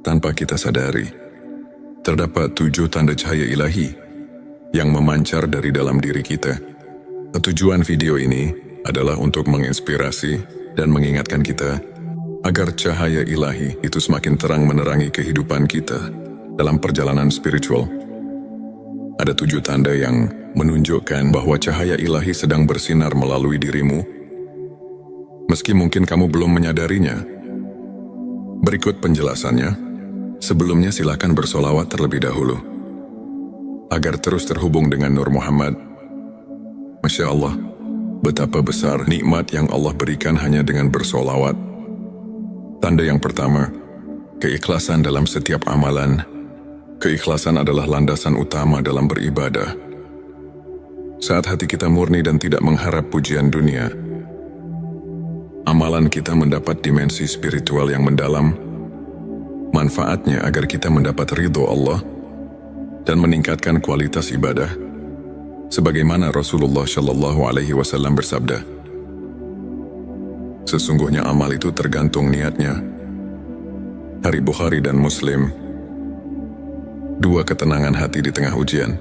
tanpa kita sadari. Terdapat 7 tanda cahaya ilahi yang memancar dari dalam diri kita. Tujuan video ini adalah untuk menginspirasi dan mengingatkan kita agar cahaya ilahi itu semakin terang menerangi kehidupan kita dalam perjalanan spiritual. Ada 7 tanda yang menunjukkan bahwa cahaya ilahi sedang bersinar melalui dirimu, meski mungkin kamu belum menyadarinya. Berikut penjelasannya. Sebelumnya silakan bersolawat terlebih dahulu, agar terus terhubung dengan Nur Muhammad. Masya Allah, betapa besar nikmat yang Allah berikan hanya dengan bersolawat. Tanda yang pertama, keikhlasan dalam setiap amalan. Keikhlasan adalah landasan utama dalam beribadah. Saat hati kita murni dan tidak mengharap pujian dunia, amalan kita mendapat dimensi spiritual yang mendalam. Manfaatnya agar kita mendapat ridho Allah dan meningkatkan kualitas ibadah, sebagaimana Rasulullah Shallallahu Alaihi Wasallam bersabda, sesungguhnya amal itu tergantung niatnya. Hari Bukhari dan Muslim. 2 ketenangan hati di tengah ujian.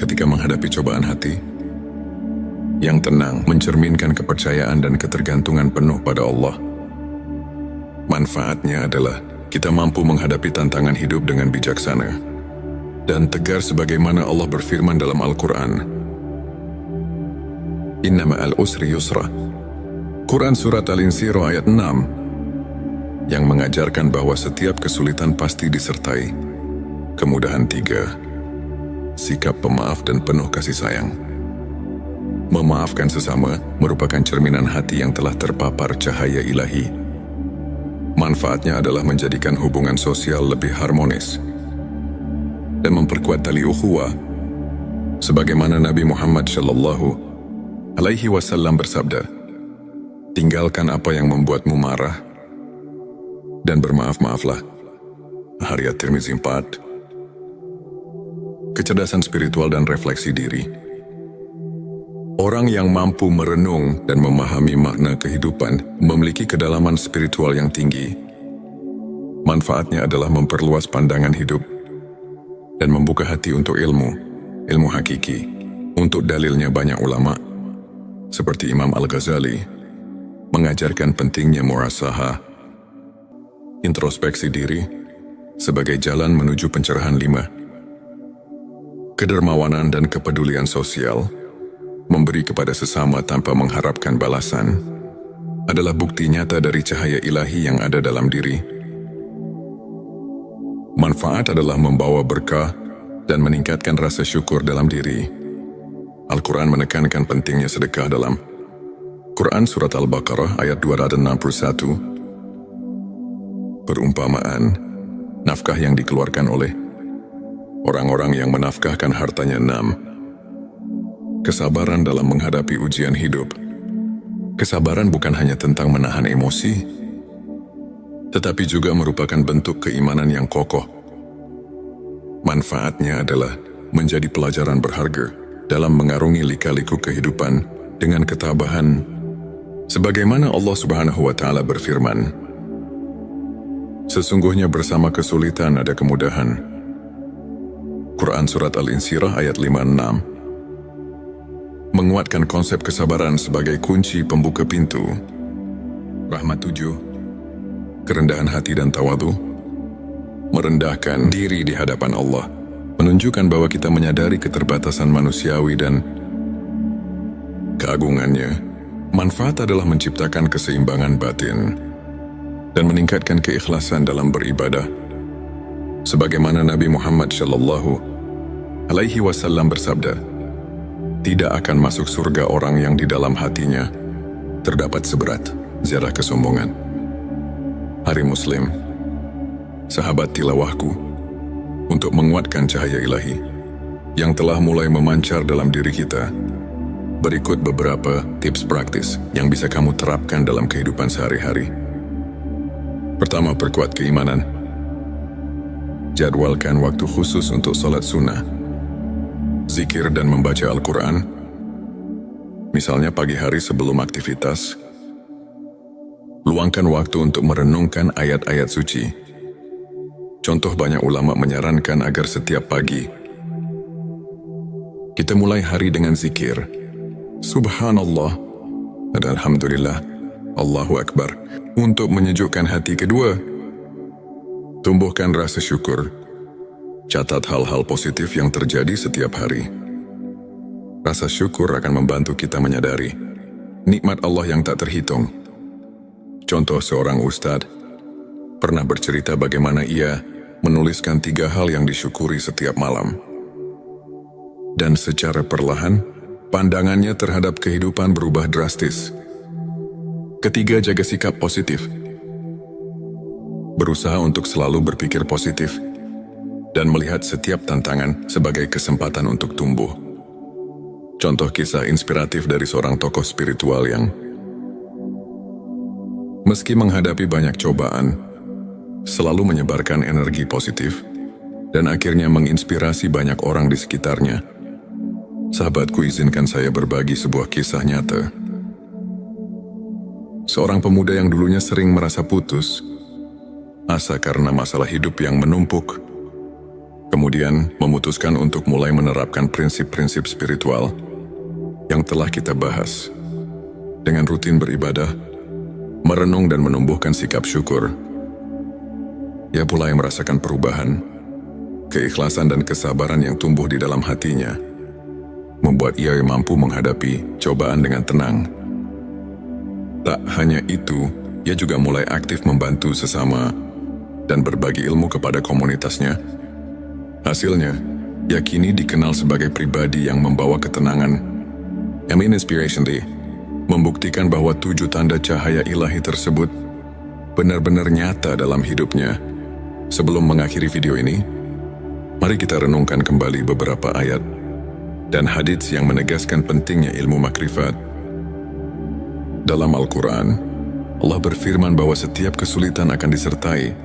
Ketika menghadapi cobaan hati, yang tenang mencerminkan kepercayaan dan ketergantungan penuh pada Allah. Manfaatnya adalah kita mampu menghadapi tantangan hidup dengan bijaksana dan tegar sebagaimana Allah berfirman dalam Al-Quran. Inna ma'al usri yusra. Quran Surat Al-Insyirah ayat 6 yang mengajarkan bahwa setiap kesulitan pasti disertai kemudahan 3. Sikap pemaaf dan penuh kasih sayang. Memaafkan sesama merupakan cerminan hati yang telah terpapar cahaya ilahi. Manfaatnya adalah menjadikan hubungan sosial lebih harmonis dan memperkuat tali ukhuwah, sebagaimana Nabi Muhammad Shallallahu Alaihi Wasallam bersabda, tinggalkan apa yang membuatmu marah dan bermaaf-maaflah. Hadits At-Tirmizi 4. Kecerdasan spiritual dan refleksi diri. Orang yang mampu merenung dan memahami makna kehidupan memiliki kedalaman spiritual yang tinggi. Manfaatnya adalah memperluas pandangan hidup dan membuka hati untuk ilmu hakiki. Untuk dalilnya banyak ulama, seperti Imam Al-Ghazali, mengajarkan pentingnya muhasabah, introspeksi diri, sebagai jalan menuju pencerahan 5. Kedermawanan dan kepedulian sosial, memberi kepada sesama tanpa mengharapkan balasan, adalah bukti nyata dari cahaya ilahi yang ada dalam diri. Manfaat adalah membawa berkah dan meningkatkan rasa syukur dalam diri. Al-Quran menekankan pentingnya sedekah dalam Quran Surat Al-Baqarah ayat 261. Perumpamaan, nafkah yang dikeluarkan oleh orang-orang yang menafkahkan hartanya 6. Kesabaran dalam menghadapi ujian hidup. Kesabaran bukan hanya tentang menahan emosi, tetapi juga merupakan bentuk keimanan yang kokoh. Manfaatnya adalah menjadi pelajaran berharga dalam mengarungi lika-liku kehidupan dengan ketabahan, sebagaimana Allah Subhanahu wa Ta'ala berfirman, sesungguhnya bersama kesulitan ada kemudahan. Quran Surat Al-Insyirah ayat 5-6 menguatkan konsep kesabaran sebagai kunci pembuka pintu. Rahmat 7. Kerendahan hati dan tawadhu. Merendahkan diri di hadapan Allah menunjukkan bahwa kita menyadari keterbatasan manusiawi dan keagungannya. Manfaat adalah menciptakan keseimbangan batin dan meningkatkan keikhlasan dalam beribadah, sebagaimana Nabi Muhammad Shallallahu Alaihi Wasallam bersabda, tidak akan masuk surga orang yang di dalam hatinya terdapat seberat zarah kesombongan. Hari Muslim. Sahabat tilawahku, untuk menguatkan cahaya ilahi yang telah mulai memancar dalam diri kita, berikut beberapa tips praktis yang bisa kamu terapkan dalam kehidupan sehari-hari. Pertama, perkuat keimanan. Jadwalkan waktu khusus untuk salat sunnah, zikir dan membaca Al-Quran, misalnya pagi hari sebelum aktivitas. Luangkan waktu untuk merenungkan ayat-ayat suci Contoh, banyak ulama menyarankan agar setiap pagi kita mulai hari dengan zikir Subhanallah dan Alhamdulillah, Allahu Akbar, untuk menyejukkan hati. Kedua, tumbuhkan rasa syukur. Catat hal-hal positif yang terjadi setiap hari. Rasa syukur akan membantu kita menyadari nikmat Allah yang tak terhitung. Contoh, seorang ustadz pernah bercerita bagaimana ia menuliskan 3 hal yang disyukuri setiap malam. Dan secara perlahan, pandangannya terhadap kehidupan berubah drastis. Ketiga, jaga sikap positif. Berusaha untuk selalu berpikir positif dan melihat setiap tantangan sebagai kesempatan untuk tumbuh. Contoh kisah inspiratif dari seorang tokoh spiritual yang meski menghadapi banyak cobaan, selalu menyebarkan energi positif dan akhirnya menginspirasi banyak orang di sekitarnya. Sahabatku, izinkan saya berbagi sebuah kisah nyata. Seorang pemuda yang dulunya sering merasa putus asa karena masalah hidup yang menumpuk, kemudian memutuskan untuk mulai menerapkan prinsip-prinsip spiritual yang telah kita bahas. Dengan rutin beribadah, merenung dan menumbuhkan sikap syukur, ia mulai merasakan perubahan. Keikhlasan dan kesabaran yang tumbuh di dalam hatinya membuat ia mampu menghadapi cobaan dengan tenang. Tak hanya itu, ia juga mulai aktif membantu sesama dan berbagi ilmu kepada komunitasnya. Hasilnya, ia kini dikenal sebagai pribadi yang membawa ketenangan. Inspiration Day membuktikan bahwa 7 tanda cahaya ilahi tersebut benar-benar nyata dalam hidupnya. Sebelum mengakhiri video ini, mari kita renungkan kembali beberapa ayat dan hadits yang menegaskan pentingnya ilmu makrifat. Dalam Al-Quran, Allah berfirman bahwa setiap kesulitan akan disertai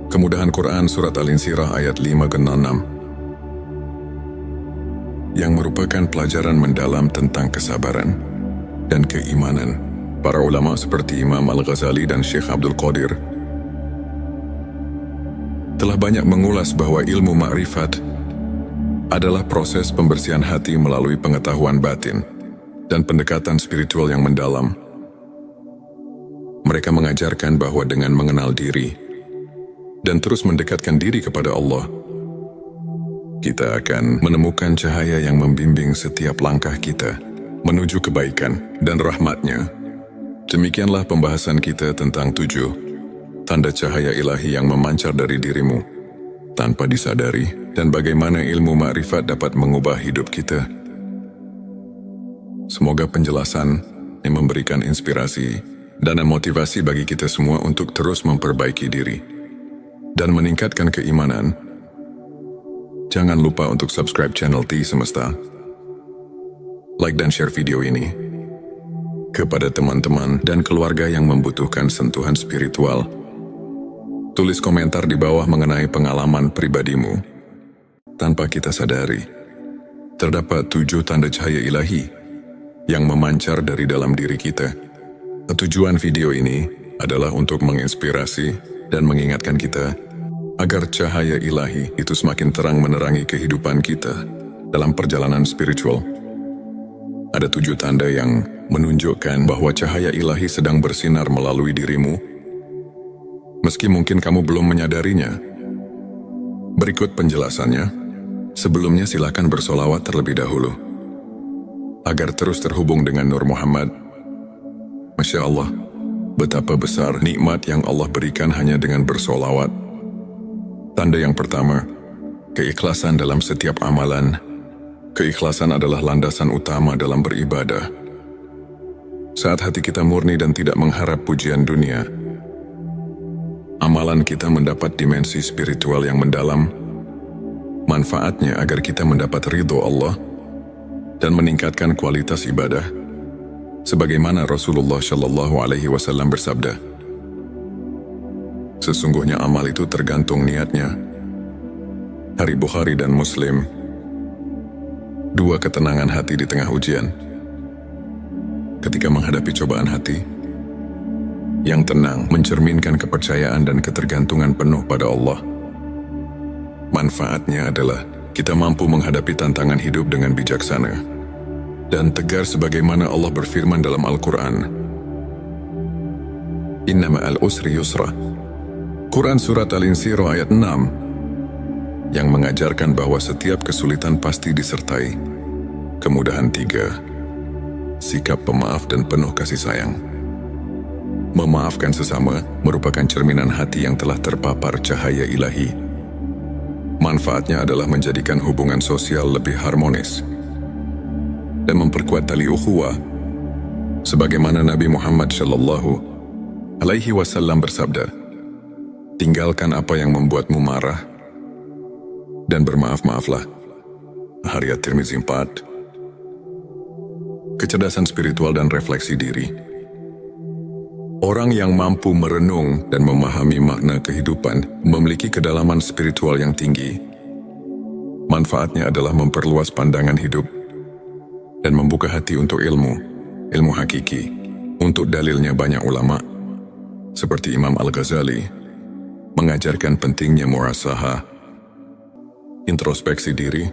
kemudahan. Quran Surat Al-Insyirah ayat 5-6, yang merupakan pelajaran mendalam tentang kesabaran dan keimanan. Para ulama seperti Imam Al-Ghazali dan Syekh Abdul Qadir telah banyak mengulas bahwa ilmu makrifat adalah proses pembersihan hati melalui pengetahuan batin dan pendekatan spiritual yang mendalam. Mereka mengajarkan bahwa dengan mengenal diri dan terus mendekatkan diri kepada Allah, kita akan menemukan cahaya yang membimbing setiap langkah kita menuju kebaikan dan rahmat-Nya. Demikianlah pembahasan kita tentang 7 tanda cahaya ilahi yang memancar dari dirimu tanpa disadari, dan bagaimana ilmu makrifat dapat mengubah hidup kita. Semoga penjelasan yang memberikan inspirasi dan motivasi bagi kita semua untuk terus memperbaiki diri dan meningkatkan keimanan. Jangan lupa untuk subscribe channel T Semesta, like dan share video ini kepada teman-teman dan keluarga yang membutuhkan sentuhan spiritual. Tulis komentar di bawah mengenai pengalaman pribadimu. Tanpa kita sadari, terdapat 7 tanda cahaya ilahi yang memancar dari dalam diri kita. Tujuan video ini adalah untuk menginspirasi dan mengingatkan kita agar cahaya ilahi itu semakin terang menerangi kehidupan kita dalam perjalanan spiritual. Ada 7 tanda yang menunjukkan bahwa cahaya ilahi sedang bersinar melalui dirimu, meski mungkin kamu belum menyadarinya. Berikut penjelasannya. Sebelumnya silakan bersolawat terlebih dahulu agar terus terhubung dengan Nur Muhammad. Masya Allah, betapa besar nikmat yang Allah berikan hanya dengan bersolawat. Tanda yang pertama, keikhlasan dalam setiap amalan. Keikhlasan adalah landasan utama dalam beribadah. Saat hati kita murni dan tidak mengharap pujian dunia, amalan kita mendapat dimensi spiritual yang mendalam. Manfaatnya agar kita mendapat ridho Allah dan meningkatkan kualitas ibadah, sebagaimana Rasulullah Shallallahu Alaihi Wasallam bersabda, sesungguhnya amal itu tergantung niatnya. Hari Bukhari dan Muslim. 2, ketenangan hati di tengah ujian. Ketika menghadapi cobaan hati yang tenang mencerminkan kepercayaan dan ketergantungan penuh pada Allah. Manfaatnya adalah kita mampu menghadapi tantangan hidup dengan bijaksana dan tegar sebagaimana Allah berfirman dalam Al-Quran. Inna ma'al usri yusra. Quran Surat Al-Insyirah ayat 6 yang mengajarkan bahwa setiap kesulitan pasti disertai kemudahan. 3. Sikap pemaaf dan penuh kasih sayang. Memaafkan sesama merupakan cerminan hati yang telah terpapar cahaya ilahi. Manfaatnya adalah menjadikan hubungan sosial lebih harmonis dan memperkuat tali ukhuwah. Sebagaimana Nabi Muhammad SAW bersabda, "Tinggalkan apa yang membuatmu marah dan bermaaf-maaflah." Hadits Tirmizi 4. Kecerdasan spiritual dan refleksi diri. Orang yang mampu merenung dan memahami makna kehidupan memiliki kedalaman spiritual yang tinggi. Manfaatnya adalah memperluas pandangan hidup dan membuka hati untuk ilmu hakiki. Untuk dalilnya banyak ulama, seperti Imam Al-Ghazali, mengajarkan pentingnya muhasabah, introspeksi diri,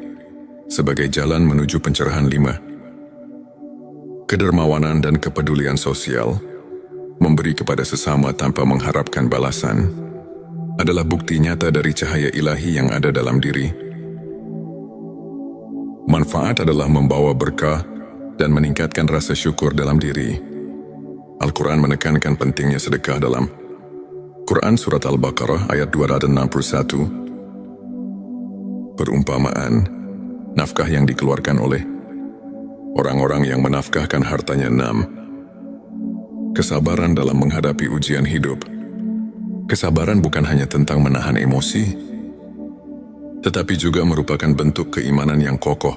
sebagai jalan menuju pencerahan. 5. Kedermawanan dan kepedulian sosial. Memberi kepada sesama tanpa mengharapkan balasan adalah bukti nyata dari cahaya ilahi yang ada dalam diri. Manfaat adalah membawa berkah dan meningkatkan rasa syukur dalam diri. Al-Quran menekankan pentingnya sedekah dalam Quran Surat Al-Baqarah ayat 261. Perumpamaan, nafkah yang dikeluarkan oleh orang-orang yang menafkahkan hartanya. 6. Kesabaran dalam menghadapi ujian hidup. Kesabaran bukan hanya tentang menahan emosi, tetapi juga merupakan bentuk keimanan yang kokoh.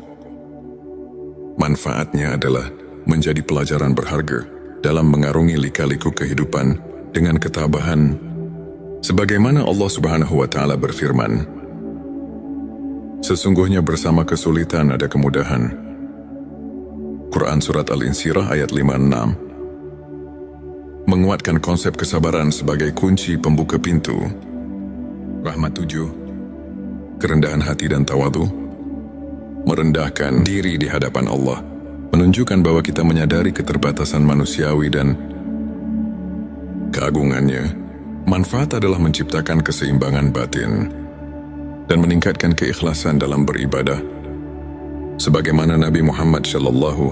Manfaatnya adalah menjadi pelajaran berharga dalam mengarungi lika-liku kehidupan dengan ketabahan. Sebagaimana Allah Subhanahu wa Ta'ala berfirman, "Sesungguhnya bersama kesulitan ada kemudahan." Quran Surat Al-Insyirah ayat 5-6. Menguatkan konsep kesabaran sebagai kunci pembuka pintu rahmat. 7. Kerendahan hati dan tawadhu. Merendahkan diri di hadapan Allah menunjukkan bahwa kita menyadari keterbatasan manusiawi dan keagungannya. Manfaat adalah menciptakan keseimbangan batin dan meningkatkan keikhlasan dalam beribadah. Sebagaimana Nabi Muhammad SAW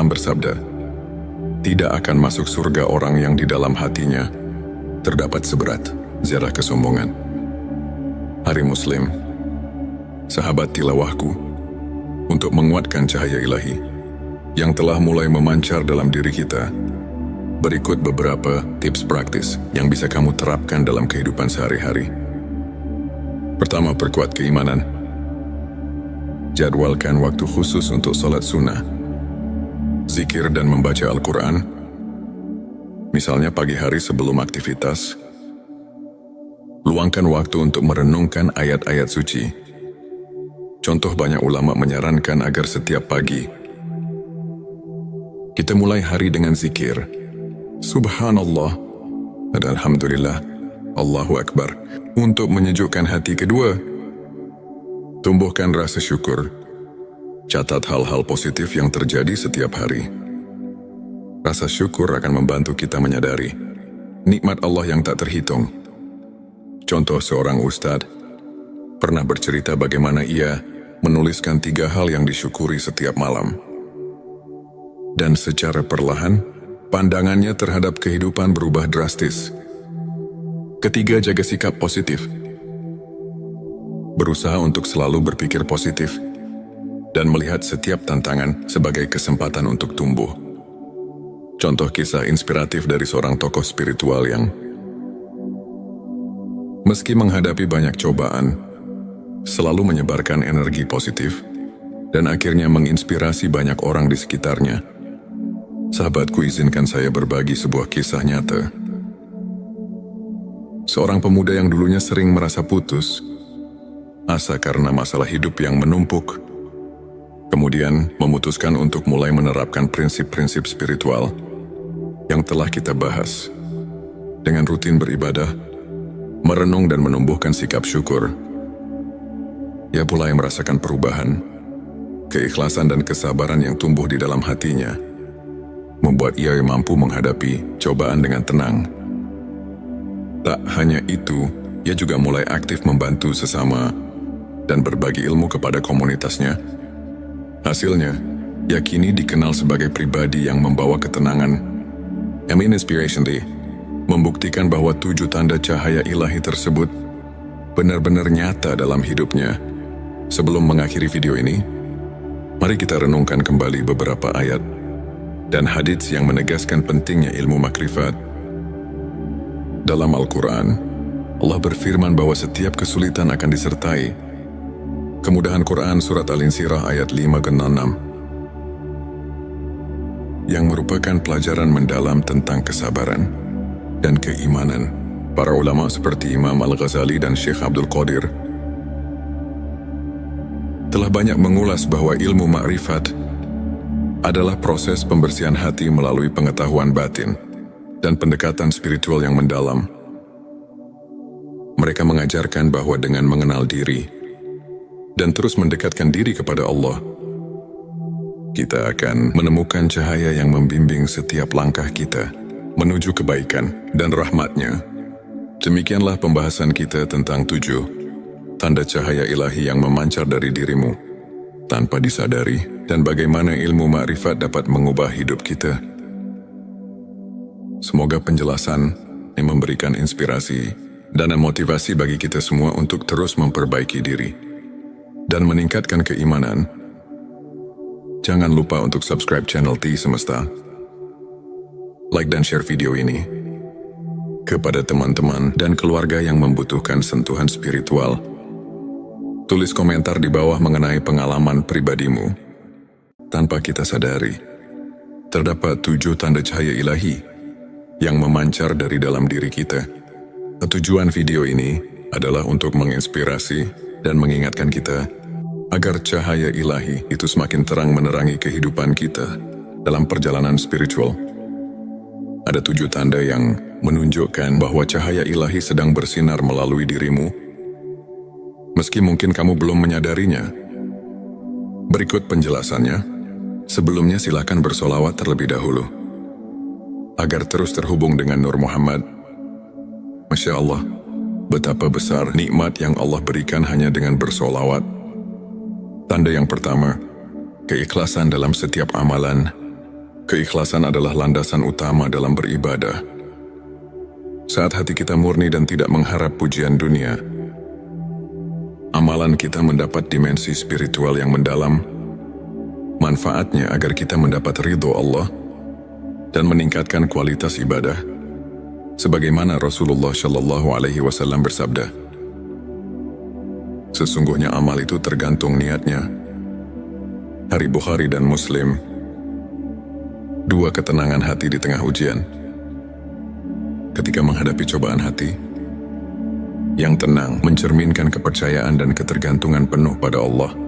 bersabda, "Tidak akan masuk surga orang yang di dalam hatinya terdapat seberat zarah kesombongan." Hari Muslim, sahabat tilawahku, untuk menguatkan cahaya ilahi yang telah mulai memancar dalam diri kita, berikut beberapa tips praktis yang bisa kamu terapkan dalam kehidupan sehari-hari. Pertama, perkuat keimanan. Jadwalkan waktu khusus untuk sholat sunnah, zikir dan membaca Al-Quran, misalnya pagi hari sebelum aktivitas. Luangkan waktu untuk merenungkan ayat-ayat suci. Contoh, banyak ulama menyarankan agar setiap pagi kita mulai hari dengan zikir Subhanallah dan Alhamdulillah, Allahu Akbar, untuk menyejukkan hati. Kedua, tumbuhkan rasa syukur. Catat hal-hal positif yang terjadi setiap hari. Rasa syukur akan membantu kita menyadari nikmat Allah yang tak terhitung. Contoh, seorang ustadz pernah bercerita bagaimana ia menuliskan 3 hal yang disyukuri setiap malam. Dan secara perlahan, pandangannya terhadap kehidupan berubah drastis. Ketiga, jaga sikap positif. Berusaha untuk selalu berpikir positif dan melihat setiap tantangan sebagai kesempatan untuk tumbuh. Contoh kisah inspiratif dari seorang tokoh spiritual yang meski menghadapi banyak cobaan, selalu menyebarkan energi positif dan akhirnya menginspirasi banyak orang di sekitarnya. Sahabatku, izinkan saya berbagi sebuah kisah nyata. Seorang pemuda yang dulunya sering merasa putus asa karena masalah hidup yang menumpuk, kemudian memutuskan untuk mulai menerapkan prinsip-prinsip spiritual yang telah kita bahas, dengan rutin beribadah, merenung dan menumbuhkan sikap syukur, ia mulai merasakan perubahan. Keikhlasan dan kesabaran yang tumbuh di dalam hatinya membuat ia mampu menghadapi cobaan dengan tenang. Tak hanya itu, ia juga mulai aktif membantu sesama dan berbagi ilmu kepada komunitasnya. Hasilnya, ia kini dikenal sebagai pribadi yang membawa ketenangan. Amin Inspiration Day membuktikan bahwa 7 tanda cahaya ilahi tersebut benar-benar nyata dalam hidupnya. Sebelum mengakhiri video ini, mari kita renungkan kembali beberapa ayat dan hadits yang menegaskan pentingnya ilmu makrifat. Dalam Al-Quran, Allah berfirman bahwa setiap kesulitan akan disertai kemudahan. Quran Surat Al-Insyirah ayat 5-6 yang merupakan pelajaran mendalam tentang kesabaran dan keimanan. Para ulama seperti Imam Al-Ghazali dan Syekh Abdul Qadir telah banyak mengulas bahwa ilmu makrifat adalah proses pembersihan hati melalui pengetahuan batin dan pendekatan spiritual yang mendalam. Mereka mengajarkan bahwa dengan mengenal diri dan terus mendekatkan diri kepada Allah, kita akan menemukan cahaya yang membimbing setiap langkah kita menuju kebaikan dan rahmat-Nya. Demikianlah pembahasan kita tentang 7 tanda cahaya ilahi yang memancar dari dirimu tanpa disadari, dan bagaimana ilmu makrifat dapat mengubah hidup kita. Semoga penjelasan yang memberikan inspirasi dan motivasi bagi kita semua untuk terus memperbaiki diri dan meningkatkan keimanan. Jangan lupa untuk subscribe channel T Semesta, like dan share video ini kepada teman-teman dan keluarga yang membutuhkan sentuhan spiritual. Tulis komentar di bawah mengenai pengalaman pribadimu. Tanpa kita sadari, terdapat 7 tanda cahaya ilahi yang memancar dari dalam diri kita. Tujuan video ini adalah untuk menginspirasi dan mengingatkan kita agar cahaya ilahi itu semakin terang menerangi kehidupan kita dalam perjalanan spiritual. Ada 7 tanda yang menunjukkan bahwa cahaya ilahi sedang bersinar melalui dirimu, meski mungkin kamu belum menyadarinya. Berikut penjelasannya. Sebelumnya silakan bersolawat terlebih dahulu agar terus terhubung dengan Nur Muhammad. Masya Allah, betapa besar nikmat yang Allah berikan hanya dengan bersolawat. Tanda yang pertama, keikhlasan dalam setiap amalan. Keikhlasan adalah landasan utama dalam beribadah. Saat hati kita murni dan tidak mengharap pujian dunia, amalan kita mendapat dimensi spiritual yang mendalam. Manfaatnya agar kita mendapat ridho Allah dan meningkatkan kualitas ibadah. Sebagaimana Rasulullah Shallallahu Alaihi Wasallam bersabda, sesungguhnya amal itu tergantung niatnya. Hari Bukhari dan Muslim. 2 ketenangan hati di tengah ujian. Ketika menghadapi cobaan hati, yang tenang mencerminkan kepercayaan dan ketergantungan penuh pada Allah.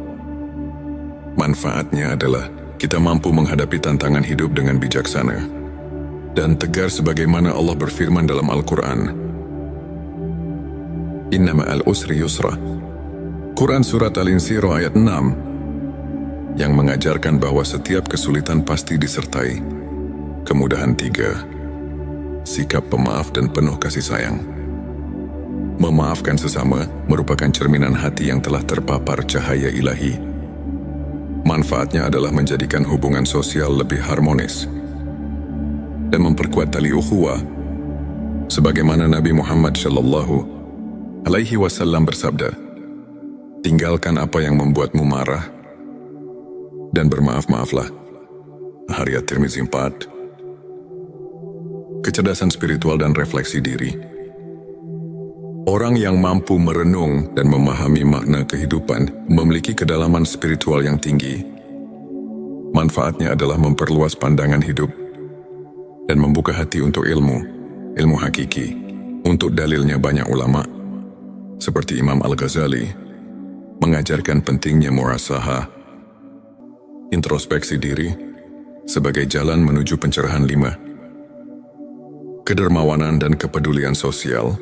Manfaatnya adalah kita mampu menghadapi tantangan hidup dengan bijaksana dan tegar sebagaimana Allah berfirman dalam Al-Quran. Inna ma'al usri yusra. Quran Surat Al-Insyirah ayat 6 yang mengajarkan bahwa setiap kesulitan pasti disertai kemudahan. 3. Sikap pemaaf dan penuh kasih sayang. Memaafkan sesama merupakan cerminan hati yang telah terpapar cahaya ilahi. Manfaatnya adalah menjadikan hubungan sosial lebih harmonis dan memperkuat tali ukhuwah. Sebagaimana Nabi Muhammad Shallallahu Alaihi Wasallam bersabda, tinggalkan apa yang membuatmu marah dan bermaaf-maaflah. Hadits At-Tirmizi 4. Kecerdasan spiritual dan refleksi diri. Orang yang mampu merenung dan memahami makna kehidupan memiliki kedalaman spiritual yang tinggi. Manfaatnya adalah memperluas pandangan hidup dan membuka hati untuk ilmu hakiki. Untuk dalilnya banyak ulama, seperti Imam Al-Ghazali, mengajarkan pentingnya muhasabah, introspeksi diri, sebagai jalan menuju pencerahan. 5. Kedermawanan dan kepedulian sosial.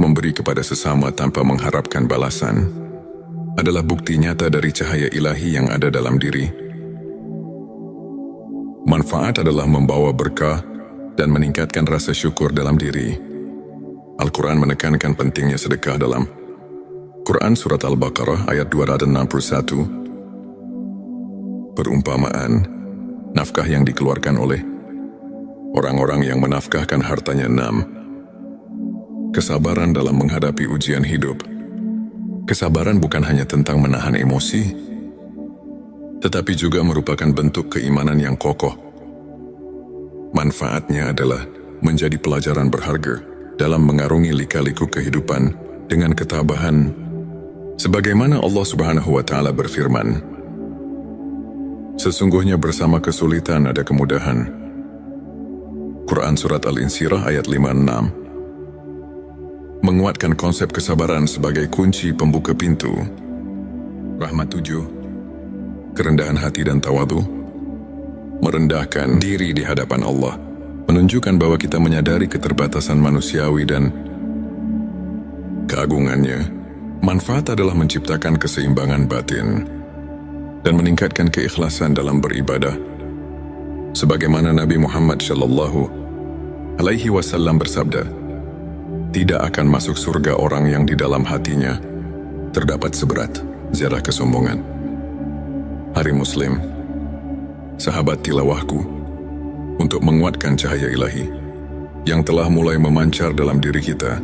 memberi kepada sesama tanpa mengharapkan balasan, adalah bukti nyata dari cahaya ilahi yang ada dalam diri. Manfaat adalah membawa berkah dan meningkatkan rasa syukur dalam diri. Al-Quran menekankan pentingnya sedekah dalam Quran Surat Al-Baqarah ayat 261. Perumpamaan, nafkah yang dikeluarkan oleh orang-orang yang menafkahkan hartanya 6. Kesabaran dalam menghadapi ujian hidup. Kesabaran bukan hanya tentang menahan emosi, tetapi juga merupakan bentuk keimanan yang kokoh. Manfaatnya adalah menjadi pelajaran berharga dalam mengarungi lika-liku kehidupan dengan ketabahan. Sebagaimana Allah Subhanahu wa Ta'ala berfirman, sesungguhnya bersama kesulitan ada kemudahan. Quran Surat Al-Insyirah ayat 56 menguatkan konsep kesabaran sebagai kunci pembuka pintu. Rahmat 7. Kerendahan hati dan tawadu. Merendahkan diri di hadapan Allah menunjukkan bahwa kita menyadari keterbatasan manusiawi dan keagungannya. Manfaat adalah menciptakan keseimbangan batin dan meningkatkan keikhlasan dalam beribadah. Sebagaimana Nabi Muhammad SAW bersabda, tidak akan masuk surga orang yang di dalam hatinya terdapat seberat zarah kesombongan. Hari Muslim, sahabat tilawahku, untuk menguatkan cahaya ilahi yang telah mulai memancar dalam diri kita,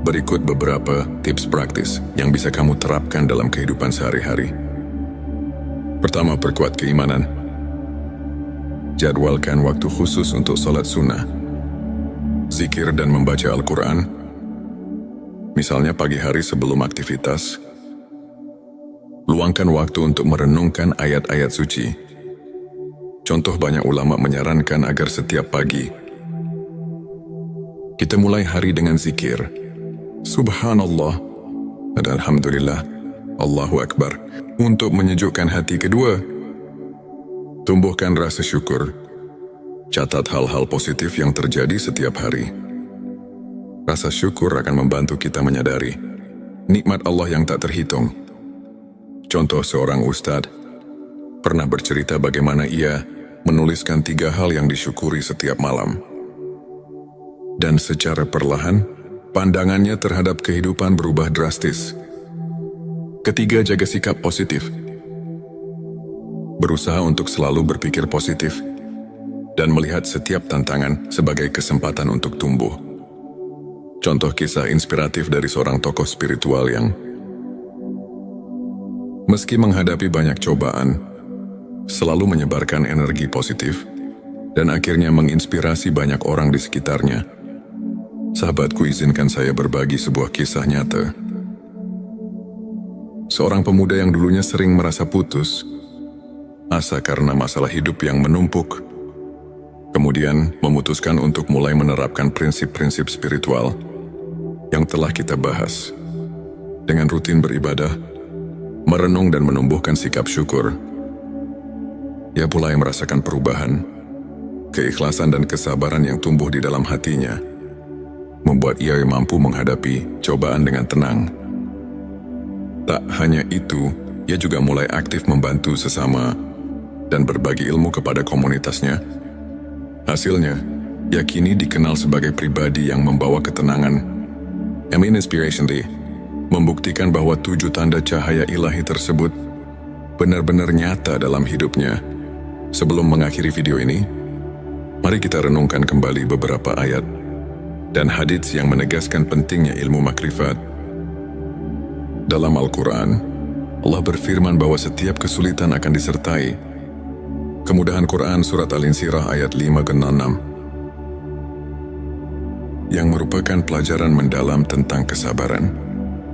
berikut beberapa tips praktis yang bisa kamu terapkan dalam kehidupan sehari-hari. Pertama, perkuat keimanan. Jadwalkan waktu khusus untuk salat sunnah, zikir dan membaca Al-Quran, misalnya pagi hari sebelum aktivitas. Luangkan waktu untuk merenungkan ayat-ayat suci. Contoh, banyak ulama menyarankan agar setiap pagi kita mulai hari dengan zikir Subhanallah dan Alhamdulillah, Allahu Akbar, untuk menyejukkan hati. Kedua, tumbuhkan rasa syukur. Catat hal-hal positif yang terjadi setiap hari. Rasa syukur akan membantu kita menyadari nikmat Allah yang tak terhitung. Contoh, seorang ustadz pernah bercerita bagaimana ia menuliskan 3 hal yang disyukuri setiap malam. Dan secara perlahan, pandangannya terhadap kehidupan berubah drastis. Ketiga, jaga sikap positif. Berusaha untuk selalu berpikir positif dan melihat setiap tantangan sebagai kesempatan untuk tumbuh. Contoh kisah inspiratif dari seorang tokoh spiritual yang meski menghadapi banyak cobaan, selalu menyebarkan energi positif dan akhirnya menginspirasi banyak orang di sekitarnya. Sahabatku, izinkan saya berbagi sebuah kisah nyata. Seorang pemuda yang dulunya sering merasa putus asa karena masalah hidup yang menumpuk, kemudian memutuskan untuk mulai menerapkan prinsip-prinsip spiritual yang telah kita bahas. Dengan rutin beribadah, merenung dan menumbuhkan sikap syukur, ia mulai merasakan perubahan. Keikhlasan dan kesabaran yang tumbuh di dalam hatinya membuat ia mampu menghadapi cobaan dengan tenang. Tak hanya itu, ia juga mulai aktif membantu sesama dan berbagi ilmu kepada komunitasnya. Hasilnya, ia kini dikenal sebagai pribadi yang membawa ketenangan. Inspiration Day membuktikan bahwa 7 tanda cahaya ilahi tersebut benar-benar nyata dalam hidupnya. Sebelum mengakhiri video ini, mari kita renungkan kembali beberapa ayat dan hadits yang menegaskan pentingnya ilmu makrifat. Dalam Al-Quran, Allah berfirman bahwa setiap kesulitan akan disertai kemudahan. Quran Surat Al-Insyirah ayat 5-6 yang merupakan pelajaran mendalam tentang kesabaran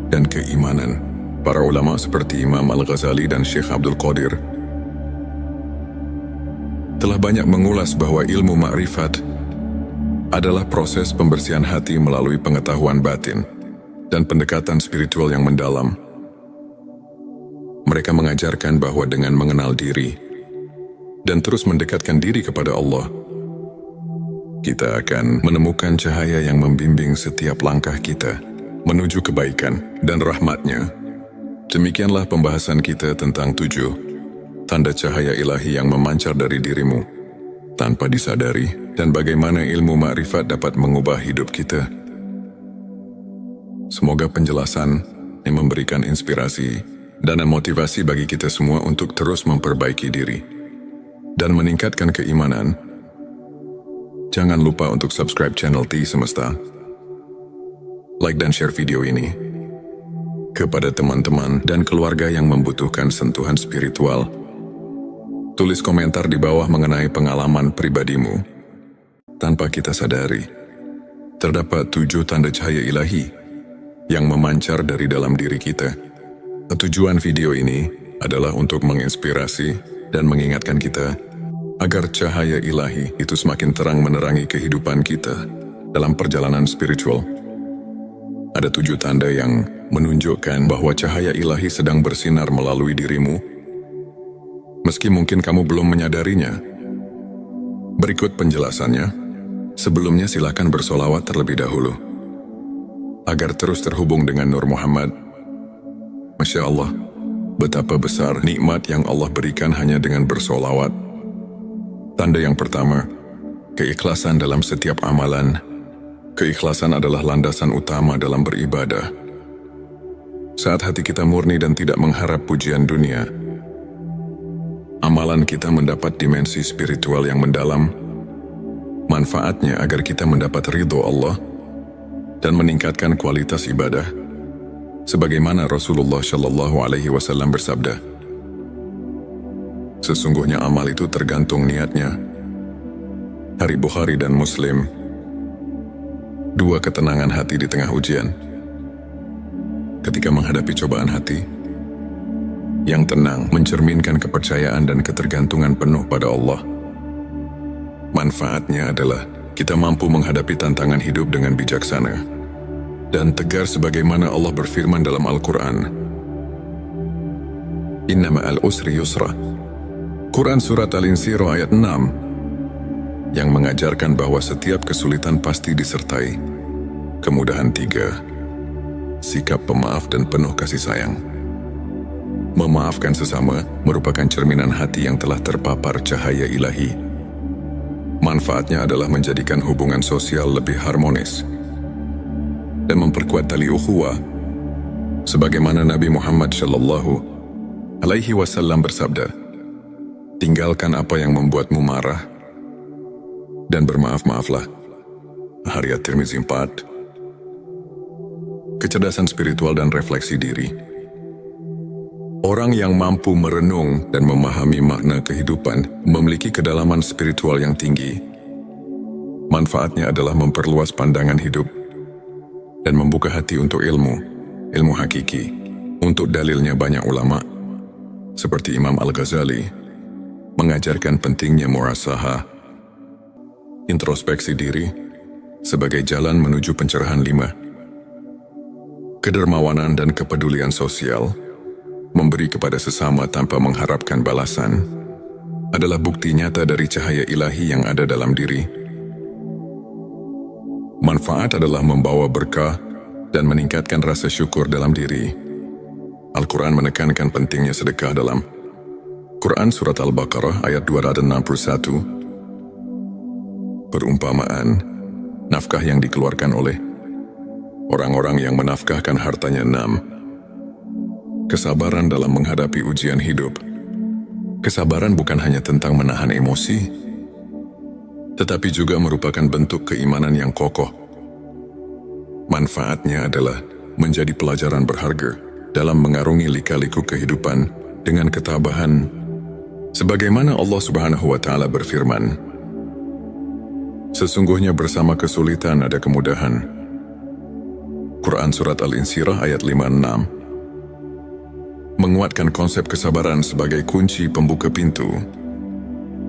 dan keimanan. Para ulama seperti Imam Al-Ghazali dan Syekh Abdul Qadir telah banyak mengulas bahwa ilmu makrifat adalah proses pembersihan hati melalui pengetahuan batin dan pendekatan spiritual yang mendalam. Mereka mengajarkan bahwa dengan mengenal diri dan terus mendekatkan diri kepada Allah, kita akan menemukan cahaya yang membimbing setiap langkah kita. menuju kebaikan dan rahmat-Nya. Demikianlah pembahasan kita tentang 7 tanda cahaya ilahi yang memancar dari dirimu tanpa disadari, dan bagaimana ilmu makrifat dapat mengubah hidup kita. Semoga penjelasan ini memberikan inspirasi dan motivasi bagi kita semua untuk terus memperbaiki diri dan meningkatkan keimanan. Jangan lupa untuk subscribe channel T Semesta, like dan share video ini kepada teman-teman dan keluarga yang membutuhkan sentuhan spiritual. Tulis komentar di bawah mengenai pengalaman pribadimu. Tanpa kita sadari, terdapat 7 tanda cahaya ilahi yang memancar dari dalam diri kita. Tujuan video ini adalah untuk menginspirasi dan mengingatkan kita agar cahaya ilahi itu semakin terang menerangi kehidupan kita dalam perjalanan spiritual. Ada 7 tanda yang menunjukkan bahwa cahaya ilahi sedang bersinar melalui dirimu, meski mungkin kamu belum menyadarinya. Berikut penjelasannya. Sebelumnya silakan bersolawat terlebih dahulu, agar terus terhubung dengan Nur Muhammad. Masya Allah, betapa besar nikmat yang Allah berikan hanya dengan bersolawat. Tanda yang pertama, keikhlasan dalam setiap amalan. Keikhlasan adalah landasan utama dalam beribadah. Saat hati kita murni dan tidak mengharap pujian dunia, amalan kita mendapat dimensi spiritual yang mendalam. Manfaatnya agar kita mendapat ridho Allah dan meningkatkan kualitas ibadah. Sebagaimana Rasulullah Shallallahu Alaihi Wasallam bersabda, sesungguhnya amal itu tergantung niatnya. Hari Bukhari dan Muslim. 2 ketenangan hati di tengah ujian. Ketika menghadapi cobaan hati, yang tenang mencerminkan kepercayaan dan ketergantungan penuh pada Allah. Manfaatnya adalah kita mampu menghadapi tantangan hidup dengan bijaksana dan tegar sebagaimana Allah berfirman dalam Al-Quran. Inna ma'al usri yusra. Quran Surat Al-Insyirah ayat 6 yang mengajarkan bahwa setiap kesulitan pasti disertai kemudahan. 3. Sikap pemaaf dan penuh kasih sayang. Memaafkan sesama merupakan cerminan hati yang telah terpapar cahaya ilahi. Manfaatnya adalah menjadikan hubungan sosial lebih harmonis dan memperkuat tali ukhuwah. Sebagaimana Nabi Muhammad Shallallahu Alaihi Wasallam bersabda, tinggalkan apa yang membuatmu marah dan bermaaf-maaflah. Hadits At-Tirmizi 4. Kecerdasan spiritual dan refleksi diri. Orang yang mampu merenung dan memahami makna kehidupan memiliki kedalaman spiritual yang tinggi. Manfaatnya adalah memperluas pandangan hidup dan membuka hati untuk ilmu hakiki. Untuk dalilnya banyak ulama, seperti Imam Al-Ghazali, mengajarkan pentingnya muhasabah, introspeksi diri, sebagai jalan menuju pencerahan. 5. Kedermawanan dan kepedulian sosial. Memberi kepada sesama tanpa mengharapkan balasan adalah bukti nyata dari cahaya ilahi yang ada dalam diri. Manfaat adalah membawa berkah dan meningkatkan rasa syukur dalam diri. Al-Quran menekankan pentingnya sedekah dalam Quran Surat Al-Baqarah ayat 261. Perumpamaan, nafkah yang dikeluarkan oleh orang-orang yang menafkahkan hartanya. 6. Kesabaran dalam menghadapi ujian hidup. Kesabaran bukan hanya tentang menahan emosi, tetapi juga merupakan bentuk keimanan yang kokoh. Manfaatnya adalah menjadi pelajaran berharga dalam mengarungi lika-liku kehidupan dengan ketabahan. Sebagaimana Allah Subhanahu wa Ta'ala berfirman, sesungguhnya bersama kesulitan ada kemudahan. Quran Surat Al-Insyirah ayat 5-6 menguatkan konsep kesabaran sebagai kunci pembuka pintu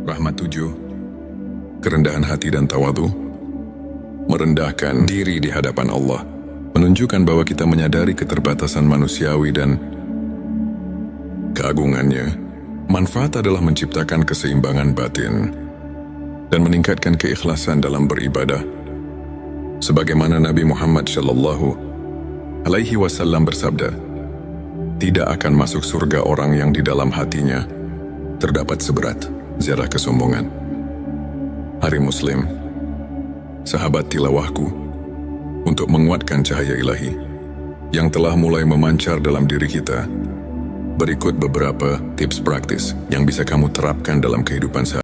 rahmat. 7. Kerendahan hati dan tawadu. Merendahkan diri di hadapan Allah menunjukkan bahwa kita menyadari keterbatasan manusiawi dan keagungannya. Manfaat adalah menciptakan keseimbangan batin dan meningkatkan keikhlasan dalam beribadah. Sebagaimana Nabi Muhammad Shallallahu alaihi wasallam bersabda, tidak akan masuk surga orang yang di dalam hatinya terdapat seberat zarah kesombongan. Hari Muslim, sahabat tilawahku, untuk menguatkan cahaya ilahi yang telah mulai memancar dalam diri kita, berikut beberapa tips praktis yang bisa kamu terapkan dalam kehidupan sehari-hari.